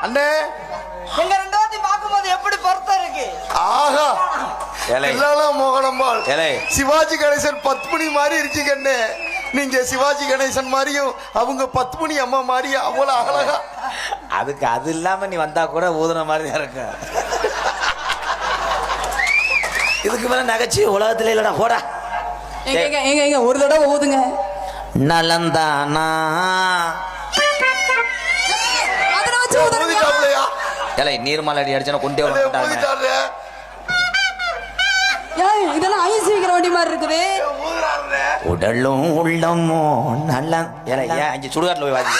அண்ணே எங்க ரெண்டாவது பாக்கும்போது எப்படி பொறுத்த இருக்கு. ஆஹா எல்லாம் மோகனம்பாள் சிவாஜி கணேசன் பத்மினி மாதிரி இருக்கீங்க அண்ணே. நீங்க சிவாஜி கணேசன் மாதிரியும் அவங்க பத்மினி அம்மா மாதிரியும் அவ்வளவு அழகா. அதுக்கு அது இல்லாம நீ வந்தா கூட ஊதுன மாதிரி தான் இருக்கு. இதுக்கு மேல நகைச்சுவை உலகத்துல இல்லடா போடா. எங்க ஒரு தடவை ஊதுங்க. நலந்தானா நீர்மலை அடி அடிச்சா கொண்டே இதெல்லாம் ஐஸ் வைக்கிற வண்டி மாதிரி இருக்குது. உடலும் உள்ளமோ நல்ல அஞ்சு சுடுகாட்டில் போய் வாதி.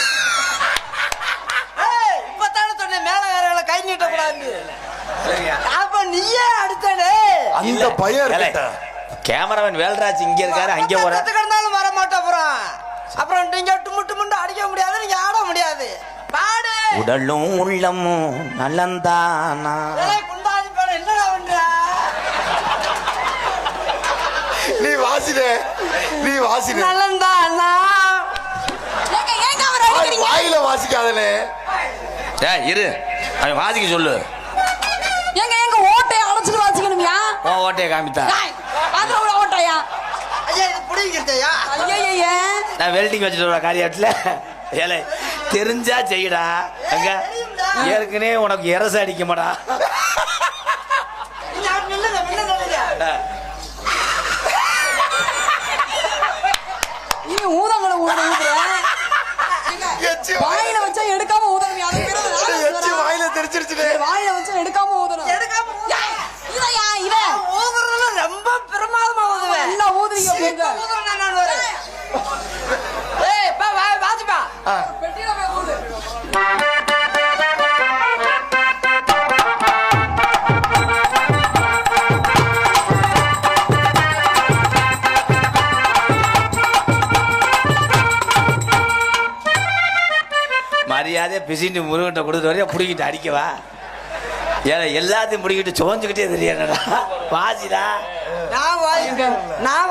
இப்பதானே சொன்னேன் மேல வேற கை நீட்ட கூடாது. அப்ப நீயே அடுத்தனே அந்த பையன் கேமராமேன் வேல்ராஜ் இங்க இருக்காரு. அங்க போற கிடந்தாலும் வர மாட்டேன். அப்புறம் நீங்க முட்டு அடிக்க முடியாது, நீங்க ஆட முடியாது. பாடு. உடலும் உள்ளமும் நலந்தானா. குண்டாடி பாடு என்னடா பண்ற? நீ வாசினே நலந்தானா. வாயில வாசிக்காதனே. இரு அவன் வாசிக்க சொல்லு. எங்க ஓட்டையை அடைச்சிட்டு வாசிக்கணும்யா. ஓட்டையை காமித்தா ஓட்டையா? ஐயா இது புடிங்கிட்டயா? ஐயா நான் வெல்டிங் வச்சுட்டு காரியாட்டுல ஏலே தெரிஞ்சா செய்யடா. அங்க ஏற்கனவே உனக்கு எரச அடிக்க மாடா. ஊதங்களை வாயில வச்சா எடுக்காம ஊதணும். வாயில தெரிச்சிருச்சு. வாயில வச்சா எடுக்காம ஊதணும். ரொம்ப பிரமாதமா ஊதுவேன். என்ன ஊதுறீங்க? மரியாதையா பிசிட்டு முருகன்ட்ட கொடுத்துட்டு வரையா பிடிக்கிட்டு அடிக்கவா? ஏன்னா எல்லாத்தையும் பிடிக்கிட்டு சோஞ்சுக்கிட்டே தெரியாதா வாசிடா. நான்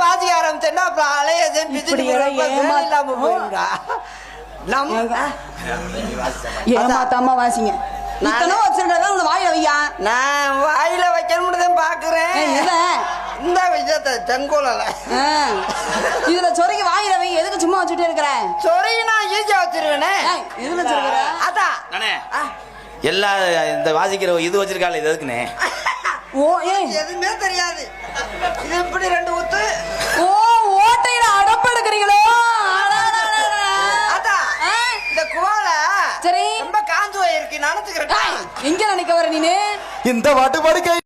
வாசிக்க ஆரம்பிச்சேன்னா அப்புறம் அலைய இல்லாம போயிருக்கா. ஏமாத்தாம வாசிங்க. வாயில வையா. நான் வாயில வைக்கணும்னு பாக்குறேன். இந்த விஷயத்த செங்கோல இதுல சொருகி வாயில வை. எதுக்கு சும்மா வச்சுட்டே இருக்கிற? சொருகி நான் ஈஸியா வச்சிருவேனே. எதுல வச்சிருக்கிற? அதான் எல்லா இந்த வாசிக்கிற இது வச்சிருக்காள். இது எதுக்குனே? எதுவுமே தெரியாது. இது இப்படி ரெண்டு ஊத்து. ஓட்டையில அடப்பு எடுக்கிறீங்களோ? அதான் இந்த குவால சரி ரொம்ப காஞ்சு இருக்கு. நினைச்சுக்கிறேன். எங்க நினைக்க வர நீனு? இந்த வாட்டு படுக்கை